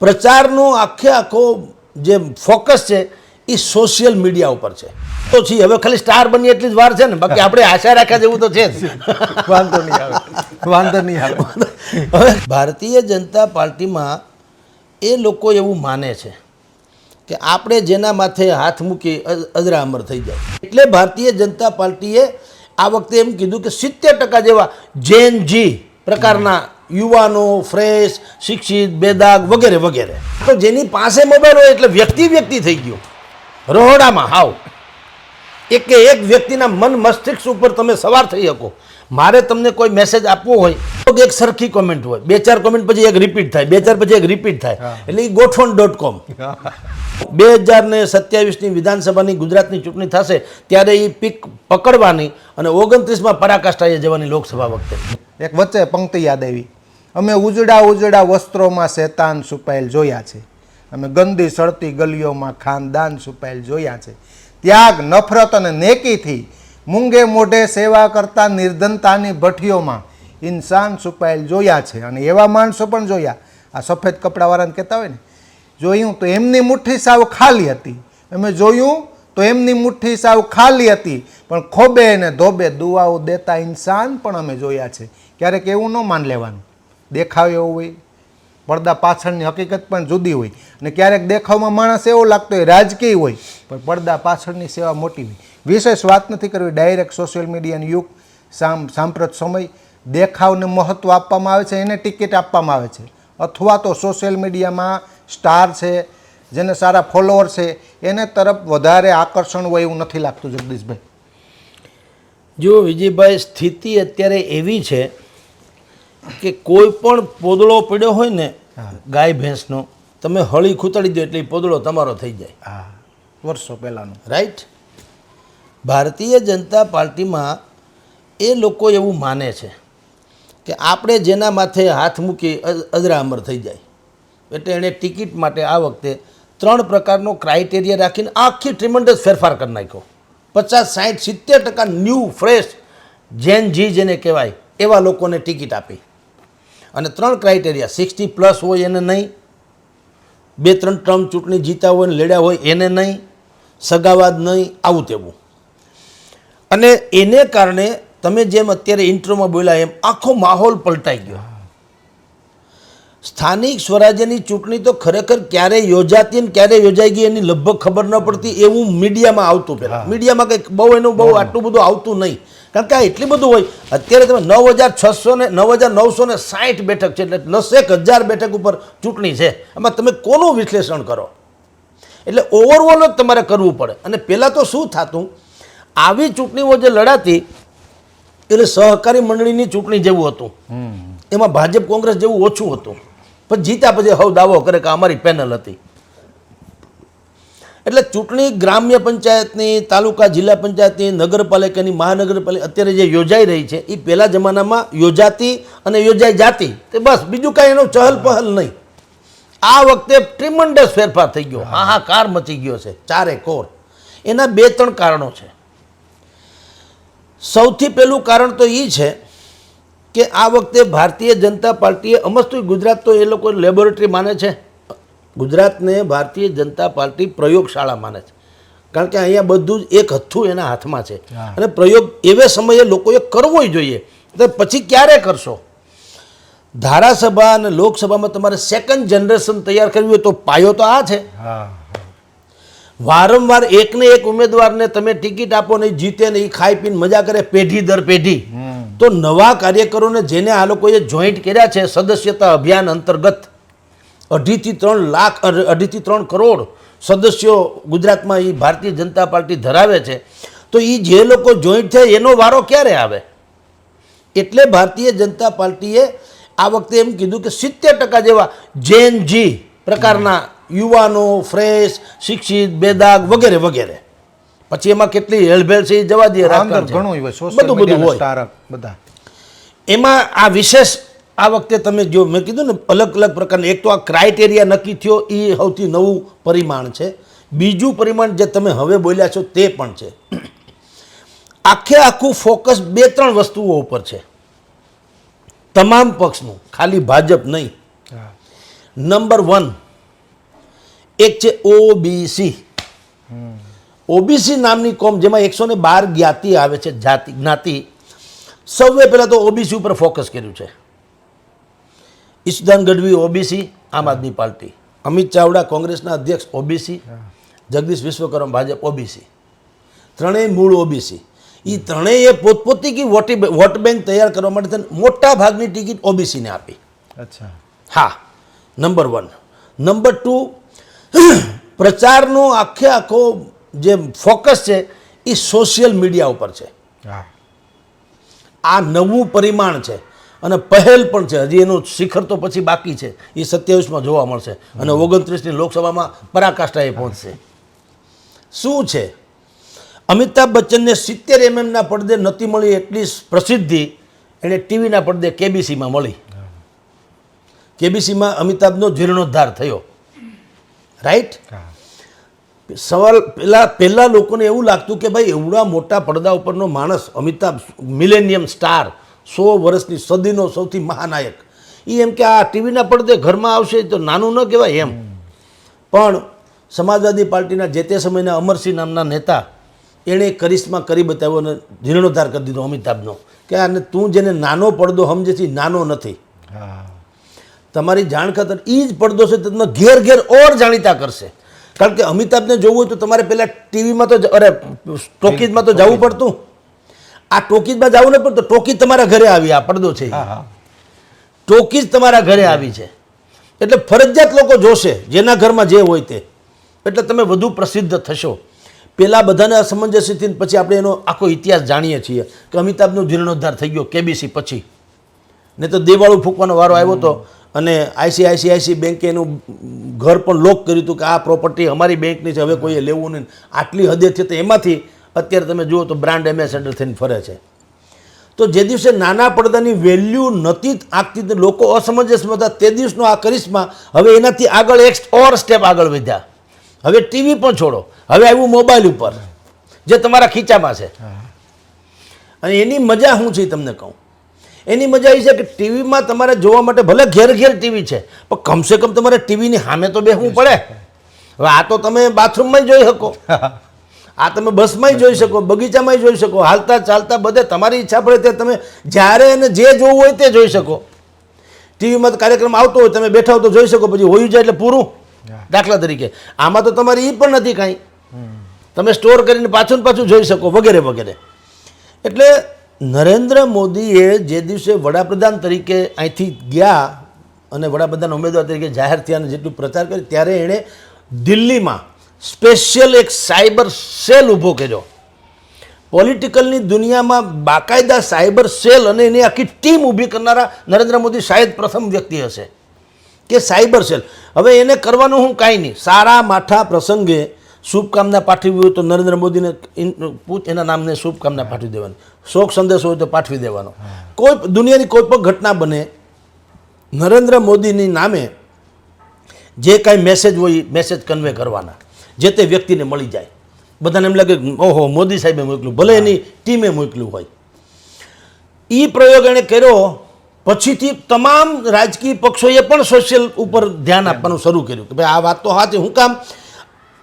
પ્રચારનો આખો જે ફોકસ છે એ સોશિયલ મીડિયા ઉપર છે. તો છે હવે ખાલી સ્ટાર બની એટલી જ વાર છે ને, બાકી આપણે આશા રાખ્યા જેવું તો છે જ. વાંધો નહીં આવે. હવે ભારતીય જનતા પાર્ટીમાં એ લોકો એવું માને છે કે આપણે જેના માથે હાથ મૂકી અજરા અમર થઈ જાય. એટલે ભારતીય જનતા પાર્ટીએ આ વખતે એમ કીધું કે 70% જેવા જેન જી પ્રકારના યુવાનો, ફ્રેશ, શિક્ષિત, બેદાગ વગેરે વગેરે, તો જેની પાસે મોબાઈલ હોય એટલે વ્યક્તિ થઈ ગયો રહોડામાં. હાવ એક વ્યક્તિના મન મસ્તિષ્ક ઉપર તમે સવાર થઈ શકો. મારે તમને કોઈ મેસેજ આપવો હોય તો એક સરખી કોમેન્ટ હોય, 2-4 કોમેન્ટ પછી એક રિપીટ થાય, 2-4 પછી એક રિપીટ થાય, એટલે એ ગોઠવણ.com. 2027ની વિધાનસભાની ગુજરાતની ચૂંટણી થશે ત્યારે એ પીક પકડવાની અને 29માં પરાકાષ્ઠાએ જવાની લોકસભા વખતે. એક વચ્ચે પંક્તિ યાદ આવી, અમે ઉજળા વસ્ત્રોમાં શેતાન છુપાયેલ જોયા છે, અમે ગંદી સળતી ગલીઓમાં ખાનદાન છુપાયેલ જોયા છે, ત્યાગ, નફરત અને નેકીથી મૂંગે મોઢે સેવા કરતા નિર્ધનતાની ભઠ્ઠીઓમાં ઇન્સાન છુપાયેલ જોયા છે. અને એવા માણસો પણ જોયા, આ સફેદ કપડાવાળાને કહેતા હોય ને, જોયું તો એમની મુઠ્ઠી સાવ ખાલી હતી, અમે જોયું તો એમની મુઠ્ઠી સાવ ખાલી હતી, પણ ખોબે ને ધોબે દુઆઓ દેતા ઇન્સાન પણ અમે જોયા છે. ક્યારેક એવું ન માન લેવાનું, દેખાવ એવો હોય, પડદા પાછળની હકીકત પણ જુદી હોય, અને ક્યારેક દેખાવમાં માણસ એવો લાગતો હોય રાજકીય હોય, પણ પડદા પાછળની સેવા મોટી હોય. વિશેષ વાત નથી કરવી, ડાયરેક્ટ સોશિયલ મીડિયાનો યુગ, સાંપ્રત સમય, દેખાવને મહત્ત્વ આપવામાં આવે છે, એને ટિકિટ આપવામાં આવે છે, અથવા તો સોશિયલ મીડિયામાં સ્ટાર છે, જેને સારા ફોલોઅર છે, એને તરફ વધારે આકર્ષણ હોય એવું નથી લાગતું જગદીશભાઈ? જો વિજયભાઈ, સ્થિતિ અત્યારે એવી છે કે કોઈ પણ પોદળો પડ્યો હોય ને ગાય ભેંસનો, તમે હળી ખૂતડી દો એટલે પોદળો તમારો થઈ જાય. હા, વર્ષો પહેલાંનો. રાઈટ. ભારતીય જનતા પાર્ટીમાં એ લોકો એવું માને છે કે આપણે જેના માથે હાથ મૂકી અજરા અમર થઈ જાય. એટલે એણે ટિકિટ માટે આ વખતે 3 પ્રકારનો ક્રાઇટેરિયા રાખીને આખી ટ્રીમેન્ડસ ફેરફાર કરી નાખ્યો. 50, 60, 70% ન્યૂ ફ્રેશ જેન જી જેને કહેવાય એવા લોકોને ટિકિટ આપી. અને 3 ક્રાઇટેરિયા, 60+ હોય એને નહીં, 2-3 ટર્મ ચૂંટણી જીતા હોય ને લડ્યા હોય એને નહીં, સગાવાદ નહીં, આવું તેવું. અને એને કારણે તમે જેમ અત્યારે ઇન્ટ્રોમાં બોલ્યા એમ આખો માહોલ પલટાઈ ગયો. સ્થાનિક સ્વરાજ્યની ચૂંટણી તો ખરેખર ક્યારે યોજાતી ને ક્યારે યોજાઈ ગઈ એની લગભગ ખબર ન પડતી એવું મીડિયામાં આવતું. પહેલાં મીડિયામાં કંઈક બહુ આટલું બધું આવતું નહીં, કારણ કે આ એટલી બધું હોય. અત્યારે તમે 9,960 બેઠક છે, એટલે 10,000 બેઠક ઉપર ચૂંટણી છે. આમાં તમે કોનું વિશ્લેષણ કરો? એટલે ઓવરઓલ જ તમારે કરવું પડે. અને પહેલાં તો શું થતું, આવી ચૂંટણીઓ જે લડાતી એટલે સહકારી મંડળીની ચૂંટણી જેવું હતું, એમાં ભાજપ કોંગ્રેસ જેવું ઓછું હતું, પણ જીત્યા પછી હવે દાવો કરે કે અમારી પેનલ હતી. એટલે ચૂંટણી ગ્રામ્ય પંચાયતની, તાલુકા જિલ્લા પંચાયતની, નગરપાલિકાની, મહાનગરપાલિકા અત્યારે જે યોજાઈ રહી છે એ પહેલા જમાનામાં યોજાતી અને યોજાઈ જાતી, તે બસ બીજું કાંઈ એનો ચહલ પહલ નહીં. આ વખતે ટ્રીમેન્ડસ ફેરફાર થઈ ગયો, હાહાકાર મચી ગયો છે ચારે કોર. એના 2-3 કારણો છે. સૌથી પહેલું કારણ તો એ છે કે આ વખતે ભારતીય જનતા પાર્ટીએ અમસ્તુ, ગુજરાત તો એ લોકો લેબોરેટરી માને છે, ગુજરાતને ભારતીય જનતા પાર્ટી પ્રયોગશાળા માને છે, કારણ કે અહીંયા બધું જ એક હથ્થું એના હાથમાં છે. અને પ્રયોગ એવે સમયે લોકોએ કરવો જોઈએ, તો પછી ક્યારે કરશો? ધારાસભા અને લોકસભામાં તમારે 2nd જનરેશન તૈયાર કરવી હોય તો પાયો તો આ છે. વારંવાર એકને એક ઉમેદવારને તમે ટિકિટ આપો નહીં, જીતે નહીં, ખાઈ પીને મજા કરે પેઢી દર પેઢી, તો નવા કાર્યકરોને જેને આ લોકોએ જોઈન્ટ કર્યા છે સદસ્યતા અભિયાન અંતર્ગત 2.5 થી 3 કરોડ સદસ્યો ગુજરાતમાં એ ભારતીય જનતા પાર્ટી ધરાવે છે, તો એ જે લોકો જોઈન્ટ થાય એનો વારો ક્યારે આવે? એટલે ભારતીય જનતા પાર્ટીએ આ વખતે એમ કીધું કે 70% જેવા જેન જી પ્રકારના યુવાનો, ફ્રેશ, શિક્ષિત, બેદાગ વગેરે વગેરે. પછી એમાં કેટલી હેલભેલ છે એ જવા દઈએ, બધું હોય. એમાં આ વિશેષ આ વખતે તમે જો મેં કીધું ને અલગ અલગ પ્રકારના, એક તો આ ક્રાઇટેરિયા નક્કી થયો એ સૌથી નવું પરિમાણ છે. બીજું પરિમાણ જે તમે હવે બોલ્યા છો તે પણ છે. આખું ફોકસ 2-3 વસ્તુઓ ઉપર છે તમામ પક્ષનું, ખાલી ભાજપ નહીં. નંબર 1, એક છે ઓબીસી. ઓબીસી નામની કોમ, જેમાં 112 જ્ઞાતિ આવે છે, જાતિ જ્ઞાતિ. સૌએ પહેલાં તો ઓબીસી ઉપર ફોકસ કર્યું છે. ઈશુદાન ગઢવી ઓબીસી, આમ આદમી પાર્ટી. અમિત ચાવડા કોંગ્રેસના અધ્યક્ષ ઓબીસી. જગદીશ વિશ્વકર્મા ભાજપ ઓબીસી. ત્રણેય મૂળ ઓબીસી. એ ત્રણેય પોતપોતી વોટ બેંક તૈયાર કરવા માટે મોટા ભાગની ટિકિટ ઓબીસીને આપી. અચ્છા. હા, નંબર 1. નંબર 2, પ્રચારનો આખો જે ફોકસ છે એ સોશિયલ મીડિયા ઉપર છે. હા. આ નવું પરિમાણ છે અને પહેલ પણ છે. હજી એનું શિખર તો પછી બાકી છે. એ 27માં જોવા મળશે અને 29ની લોકસભામાં પરાકાષ્ઠાએ પહોંચશે. શું છે? અમિતાભ બચ્ચનને 70 mm પડદે નથી મળી એટલી પ્રસિદ્ધિ એણે ટીવીના પડદે કેબીસીમાં મળી. કેબીસીમાં અમિતાભનો જીર્ણોદ્ધાર થયો. રાઈટ? સવાલ પહેલાં લોકોને એવું લાગતું કે ભાઈ એવડા મોટા પડદા ઉપરનો માણસ અમિતાભ, મિલેનિયમ સ્ટાર, 100 વર્ષની સદીનો સૌથી મહાનાયક, એ એમ કે આ ટીવીના પડદે ઘરમાં આવશે તો નાનું ન કહેવાય એમ. પણ સમાજવાદી પાર્ટીના જે તે સમયના અમરસિંહ નામના નેતા, એણે કરિશ્મા કરી બતાવ્યો અને જીર્ણોદ્ધાર કરી દીધો અમિતાભનો, કે આને તું જેને નાનો પડદો સમજે છે નાનો નથી. તમારી જાણ ખાતર એ જ પડદો છે તમને ઘેર ઘેર ઓર જાણીતા કરશે. કારણ કે અમિતાભને જોવું હોય તો તમારે પહેલાં ટીવીમાં તો ટોકીઝમાં તો જવું પડતું. આ ટોકીઝમાં જવું ન પડતું, ટોકીઝ તમારા ઘરે આવી. આ પડદો છે, ટોકીઝ તમારા ઘરે આવી છે. એટલે ફરજિયાત લોકો જોશે, જેના ઘરમાં જે હોય તે. એટલે તમે વધુ પ્રસિદ્ધ થશો. પહેલાં બધાને અસમંજસ્યથી પછી આપણે એનો આખો ઇતિહાસ જાણીએ છીએ કે અમિતાભનો જીર્ણોદ્ધાર થઈ ગયો કેબીસી પછી. ને તો દેવાળું ફૂંકવાનો વારો આવ્યો હતો અને આઈસીઆઈસીઆઈ બેંકે એનું ઘર પણ લોક કર્યું હતું કે આ પ્રોપર્ટી અમારી બેંકની છે, હવે કોઈએ લેવું નહીં. આટલી હદે છે. તો એમાંથી અત્યારે તમે જુઓ તો બ્રાન્ડ એમ્બેસેડર થઈને ફરે છે. તો જે દિવસે નાના પડદાની વેલ્યુ નથી આંકતી, લોકો અસમંજસમાં હતા, તે દિવસનો આ કરિશ્મા હવે એનાથી આગળ એક સ્ટેપ આગળ વધ્યા. હવે ટીવી પણ છોડો, હવે આવ્યું મોબાઈલ ઉપર, જે તમારા ખીચામાં છે. અને એની મજા શું છે તમને કહું. એની મજા એ છે કે ટીવીમાં તમારે જોવા માટે ભલે ઘેર ઘેર ટીવી છે, પણ કમસે કમ તમારે ટીવીની સામે તો બેસવું પડે. હવે આ તો તમે બાથરૂમમાં જોઈ શકો, આ તમે બસમાં જોઈ શકો, બગીચામાં જોઈ શકો, હાલતા ચાલતા બધે તમારી ઈચ્છા પડે તે તમે જ્યારે અને જે જોવું હોય તે જોઈ શકો. ટીવીમાં કાર્યક્રમ આવતો હોય, તમે બેઠા હો તો જોઈ શકો, પછી હોઈ જાય એટલે પૂરું. દાખલા તરીકે આમાં તો તમારે એ પણ નથી કાંઈ, તમે સ્ટોર કરીને પાછું જોઈ શકો, વગેરે વગેરે. એટલે નરેન્દ્ર મોદીએ જે દિવસે વડાપ્રધાન તરીકે અહીંથી ગયા અને વડાપ્રધાન ઉમેદવાર તરીકે જાહેર થયા અને જેટલું પ્રચાર કર્યો, ત્યારે એણે દિલ્હીમાં સ્પેશિયલ એક સાયબર સેલ ઊભો કર્યો. પોલિટિકલની દુનિયામાં બાકાયદા સાયબર સેલ અને એની આખી ટીમ ઊભી કરનારા નરેન્દ્ર મોદી શાયદ પ્રથમ વ્યક્તિ હશે કે સાયબર સેલ. હવે એને કરવાનું હું કાંઈ નહીં, સારા માઠા પ્રસંગે શુભકામના પાઠવવી હોય તો નરેન્દ્ર મોદીને એના નામને શુભકામના પાઠવી દેવાની, શોક સંદેશો હોય તો પાઠવી દેવાનો. કોઈ દુનિયાની કોઈ પણ ઘટના બને, નરેન્દ્ર મોદીની નામે જે કાંઈ મેસેજ હોય મેસેજ કન્વે કરવાના, જે તે વ્યક્તિને મળી જાય. બધાને એમ લાગે ઓહો મોદી સાહેબે મોકલ્યું, ભલે એની ટીમે મોકલ્યું હોય. એ પ્રયોગ એણે કર્યો. પછીથી તમામ રાજકીય પક્ષોએ પણ સોશિયલ ઉપર ધ્યાન આપવાનું શરૂ કર્યું કે ભાઈ આ વાત તો સાચી. હું કામ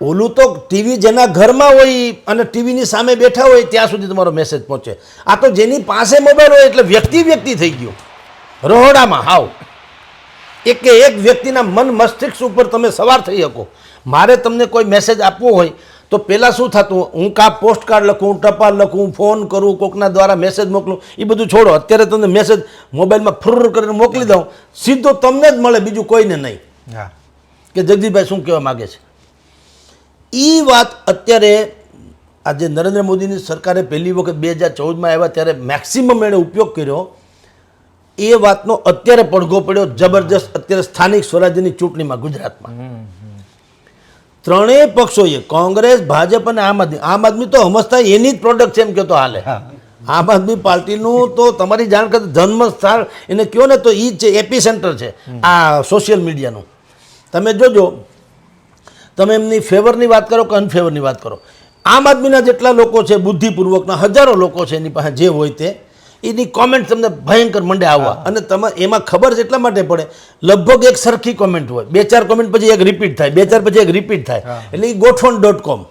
ઓલું તો ટીવી જેના ઘરમાં હોય અને ટીવીની સામે બેઠા હોય ત્યાં સુધી તમારો મેસેજ પહોંચે. આ તો જેની પાસે મોબાઈલ હોય એટલે વ્યક્તિ થઈ ગયો રહોડામાં. હાવ એક વ્યક્તિના મન મસ્તિષ્ક ઉપર તમે સવાર થઈ શકો. મારે તમને કોઈ મેસેજ આપવો હોય તો પહેલાં શું થતું, હું પોસ્ટ કાર્ડ લખું, ટપાલ લખું, ફોન કરું, કોકના દ્વારા મેસેજ મોકલું, એ બધું છોડો. અત્યારે તમને મેસેજ મોબાઈલમાં ફુર કરીને મોકલી દઉં, સીધો તમને જ મળે, બીજું કોઈને નહીં. કે જગદીશભાઈ શું કહેવા માગે છે. એ વાત અત્યારે આજે નરેન્દ્ર મોદીની સરકારે પહેલી વખત 2014માં આવ્યા ત્યારે મેક્સિમમ એણે ઉપયોગ કર્યો. એ વાતનો અત્યારે પડઘો પડ્યો જબરજસ્ત. અત્યારે સ્થાનિક સ્વરાજ્યની ચૂંટણીમાં ગુજરાતમાં ત્રણેય પક્ષોએ, કોંગ્રેસ, ભાજપ અને આમ આદમી તો સમજતા એની જ પ્રોડક્ટ છે એમ કહેતો હાલે. આમ આદમી પાર્ટીનું તો તમારી જાણ કરતા જન્મ સ્થળ એને કહો ને તો એ જ છે, એપી સેન્ટર છે આ સોશિયલ મીડિયાનું. તમે જોજો, તમે એમની ફેવરની વાત કરો કે અનફેવરની વાત કરો, આમ આદમીના જેટલા લોકો છે બુદ્ધિપૂર્વકના હજારો લોકો છે એની પાસે જે હોય તે, એની કોમેન્ટ તમને ભયંકર મંડે આવવા, અને તમે એમાં ખબર જ એટલા માટે પડે, લગભગ એક સરખી કોમેન્ટ હોય, 2-4 કોમેન્ટ પછી એક રિપીટ થાય, 2-4 પછી એક રિપીટ થાય, એટલે એ ગોઠવણ.com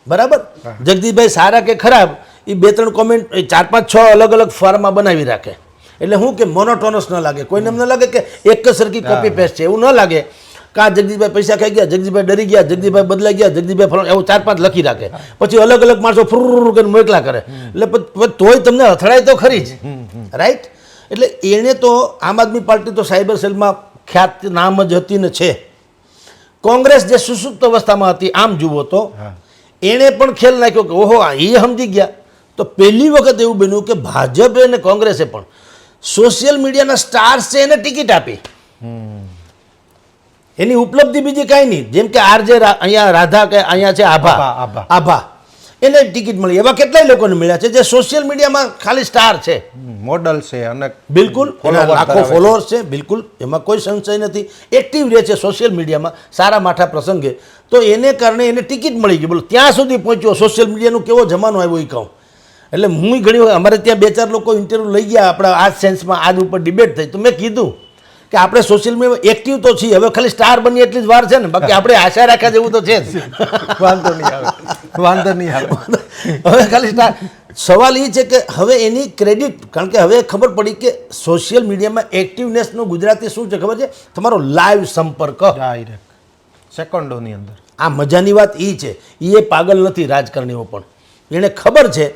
બરાબર. જગદીશભાઈ સારા કે ખરાબ એ 2-3 કોમેન્ટ 4-5-6 અલગ અલગ ફોર્મમાં બનાવી રાખે, એટલે શું કે મોનોટોનસ ન લાગે, કોઈને એમ ન લાગે કે એક જ સરખી કોપી પેસ્ટ છે, એવું ન લાગે. કા જગદીશભાઈ પૈસા ખાઈ ગયા, જગદીશભાઈ ડરી ગયા, જગદીશભાઈ બદલાઈ ગયા, જગદીશભાઈ ફલાણું, એવું 4-5 લખી રાખે, પછી અલગ અલગ માણસો ફુર કરીને મોકલા કરે, એટલે તોય તમને અથડાય તો ખરી જ, રાઈટ. એટલે એણે તો આમ આદમી પાર્ટી તો સાયબર સેલમાં ખ્યાત નામ જ હતી ને છે. કોંગ્રેસ જે સુસુપ્ત અવસ્થામાં હતી આમ જુઓ તો એણે પણ ખેલ નાખ્યો કે ઓહો એ સમજી ગયા. તો પહેલી વખત એવું બન્યું કે ભાજપે અને કોંગ્રેસે પણ સોશિયલ મીડિયાના સ્ટાર્સ છે એને ટિકિટ આપી. એની ઉપલબ્ધિ બીજી કાંઈ નહીં, જેમ કે આરજે અહીંયા રાધા કે અહીંયા છે આભા એને ટિકિટ મળી. એવા કેટલાય લોકોને મળ્યા છે જે સોશિયલ મીડિયામાં ખાલી સ્ટાર છે, મોડલ છે, અને બિલકુલ લાખો ફોલોઅર્સ છે, બિલકુલ એમાં કોઈ સંશય નથી, એક્ટિવ રહે છે સોશિયલ મીડિયામાં સારા માઠા પ્રસંગે. તો એને કારણે એને ટિકિટ મળી ગઈ. બોલો ત્યાં સુધી પહોંચ્યો. સોશિયલ મીડિયાનો કેવો જમાનો આવ્યો એ કહું. એટલે હું ઘણી વખત અમારે ત્યાં 2-4 લોકો ઇન્ટરવ્યૂ લઈ ગયા આપણા આ સેન્સમાં, આજ ઉપર ડિબેટ થઈ, તો મેં કીધું કે આપણે સોશિયલ મીડિયામાં એક્ટિવ તો છીએ, હવે ખાલી સ્ટાર બની એટલી જ વાર છે ને, બાકી આપણે આશા રાખ્યા જેવું તો છે જ. વાંધો નહીં આવે. હવે ખાલી સ્ટાર. સવાલ એ છે કે હવે એની ક્રેડિટ, કારણ કે હવે ખબર પડી કે સોશિયલ મીડિયામાં એક્ટિવનેસનું ગુજરાતી શું છે ખબર છે? તમારો લાઈવ સંપર્ક, ડાયરેક્ટ સેકન્ડોની અંદર. આ મજાની વાત એ છે. એ પાગલ નથી રાજકારણીઓ પણ, એને ખબર છે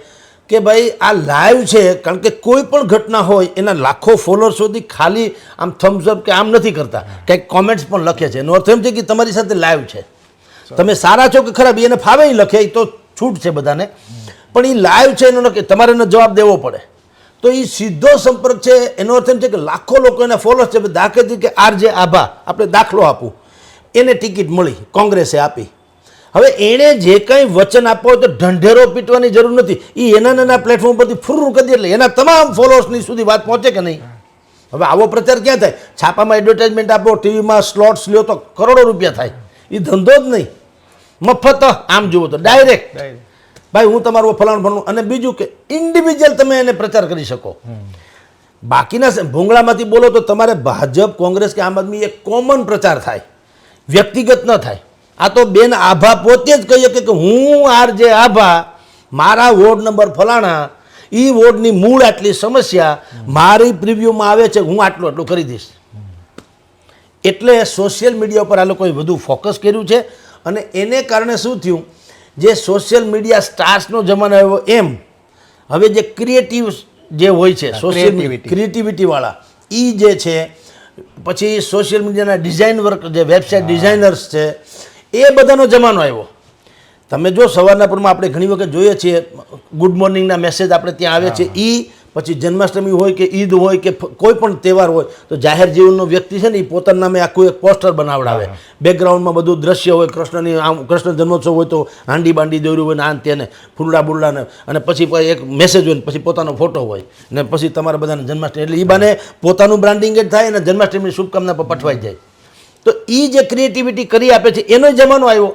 કે ભાઈ આ લાઈવ છે, કારણ કે કોઈ પણ ઘટના હોય એના લાખો ફોલોઅર્સ સુધી ખાલી આમ થમ્સઅપ કે આમ નથી કરતા, કંઈક કોમેન્ટ્સ પણ લખે છે. એનો અર્થ એમ છે કે તમારી સાથે લાઈવ છે, તમે સારા છો કે ખરાબ એને ફાવે એ લખે, એ તો છૂટ છે બધાને, પણ એ લાઈવ છે એનો તમારે એનો જવાબ દેવો પડે. તો એ સીધો સંપર્ક છે. એનો અર્થ એમ છે કે લાખો લોકો એના ફોલોઅર્સ છે. દાખલા તરીકે આરજે આભા, આપણે દાખલો આપું, એને ટિકિટ મળી, કોંગ્રેસે આપી. હવે એણે જે કંઈ વચન આપવું હોય તો ઢંઢેરો પીટવાની જરૂર નથી. એ એના નાના પ્લેટફોર્મ પરથી ફુર કરી દે એટલે એના તમામ ફોલોઅર્સની સુધી વાત પહોંચે કે નહીં? હવે આવો પ્રચાર ક્યાં થાય? છાપામાં એડવર્ટાઇઝમેન્ટ આપો, ટીવીમાં સ્લોટ્સ લ્યો તો કરોડો રૂપિયા થાય. એ ધંધો જ નહીં, મફત. આમ જુઓ તો ડાયરેક્ટ ભાઈ હું તમારું ફલાણું. અને બીજું કે ઇન્ડિવિજ્યુઅલ તમે એને પ્રચાર કરી શકો. બાકીના ભૂંગળામાંથી બોલો તો તમારે ભાજપ, કોંગ્રેસ કે આમ આદમી એક કોમન પ્રચાર થાય, વ્યક્તિગત ન થાય. આ તો બેન આભા પોતે જ કહીએ કે હું આરજે આભા, મારા વોર્ડ નંબર ફલાણા, એ વોર્ડની મૂળ આટલી સમસ્યા મારી પ્રિવ્યુમાં આવે છે, હું આટલું આટલું કરી દઈશ. એટલે સોશિયલ મીડિયા ઉપર આ લોકોએ વધુ ફોકસ કર્યું છે. અને એને કારણે શું થયું, જે સોશિયલ મીડિયા સ્ટાર્સનો જમાનો આવ્યો એમ હવે જે ક્રિએટિવ જે હોય છે, સોશિયલ ક્રિએટિવિટીવાળા એ જે છે, પછી સોશિયલ મીડિયાના ડિઝાઇન વર્ક, જે વેબસાઇટ ડિઝાઇનર્સ છે, એ બધાનો જમાનો આવ્યો. તમે જો સવારના પૂરમાં આપણે ઘણી વખત જોઈએ છીએ ગુડ મોર્નિંગના મેસેજ આપણે ત્યાં આવે છે. એ પછી જન્માષ્ટમી હોય કે ઈદ હોય કે કોઈ પણ તહેવાર હોય તો જાહેર જીવનનો વ્યક્તિ છે ને એ પોતાના નામે આખું એક પોસ્ટર બનાવડાવે, બેકગ્રાઉન્ડમાં બધું દ્રશ્ય હોય, કૃષ્ણની આમ કૃષ્ણ જન્મોત્સવ હોય તો હાંડી બાંડી દોર્યું હોય ને આન તેને ફૂલડા બુલડાને, અને પછી એક મેસેજ હોય ને પછી પોતાનો ફોટો હોય ને પછી તમારા બધાને જન્માષ્ટમી, એટલે એ બાને પોતાનું બ્રાન્ડિંગ જ થાય અને જન્માષ્ટમીની શુભકામના પર પઠવાઈ જાય. તો એ જે ક્રિએટિવિટી કરી આપે છે એનો જમાનો આવ્યો.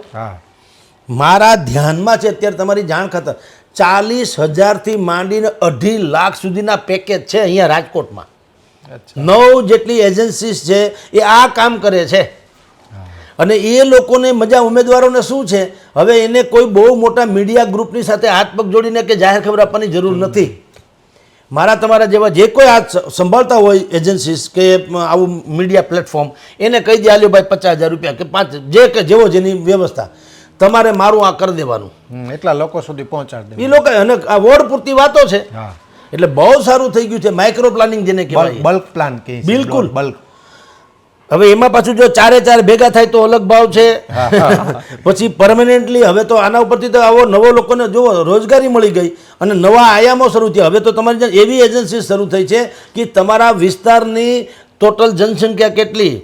મારા ધ્યાનમાં છે અત્યારે તમારી જાણ ખાતર 40,000થી માંડીને 2.5 લાખ સુધીના પેકેજ છે અહીંયા રાજકોટમાં. 9 જેટલી એજન્સીસ છે એ આ કામ કરે છે. અને એ લોકોને મજા, ઉમેદવારોને શું છે, હવે એને કોઈ બહુ મોટા મીડિયા ગ્રુપની સાથે હાથ પગ જોડીને કે જાહેર ખબર આપવાની જરૂર નથી. મારા તમારા જેવા જે કોઈ આ સંભાળતા હોય એજન્સીસ કે આવું મીડિયા પ્લેટફોર્મ, એને કહી દે આલ્યો ભાઈ 50,000 રૂપિયા કે 5, જે કે જેવો જેની વ્યવસ્થા, તમારે મારું આ કરી દેવાનું, એટલા લોકો સુધી પહોંચાડી દે. એ લોકો, અને આ વોર્ડ પૂરતી વાતો છે. એટલે બહુ સારું થઈ ગયું છે માઇક્રો પ્લાનિંગ જેને કહેવાય, બલ્ક પ્લાન કે બિલકુલ બલ્ક. હવે એમાં પાછું જો 4 ભેગા થાય તો અલગ ભાવ છે. પછી પરમેનન્ટલી હવે તો આના ઉપરથી તો આવો નવો લોકોને જો રોજગારી મળી ગઈ અને નવા આયામો શરૂ થયા. હવે તો તમારી એવી એજન્સી શરૂ થઈ છે કે તમારા વિસ્તારની ટોટલ જનસંખ્યા કેટલી,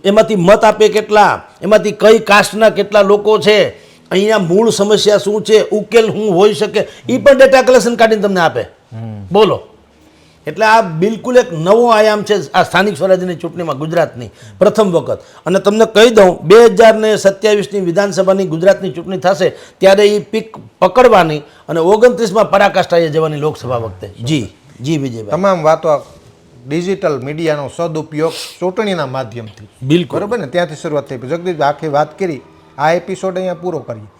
એમાંથી મત આપે કેટલા, એમાંથી કઈ કાસ્ટના કેટલા લોકો છે, અહીંયા મૂળ સમસ્યા શું છે, ઉકેલ શું હોઈ શકે, એ પણ ડેટા કલેક્શન કાઢીને તમને આપે. બોલો, એટલે આ બિલકુલ એક નવો આયામ છે આ સ્થાનિક સ્વરાજ્યની ચૂંટણીમાં ગુજરાતની પ્રથમ વખત. અને તમને કહી દઉં 2027ની વિધાનસભાની ગુજરાતની ચૂંટણી થશે ત્યારે એ પીક પકડવાની અને 29માં પરાકાષ્ઠાએ જવાની લોકસભા વખતે. જી વિજયભાઈ, તમામ વાતો ડિજિટલ મીડિયાનો સદુપયોગ ચૂંટણીના માધ્યમથી બિલકુલ બરોબર ને ત્યાંથી શરૂઆત થઈ. જગદીશ આખી વાત કરી, આ એપિસોડ અહીંયા પૂરો કરીએ.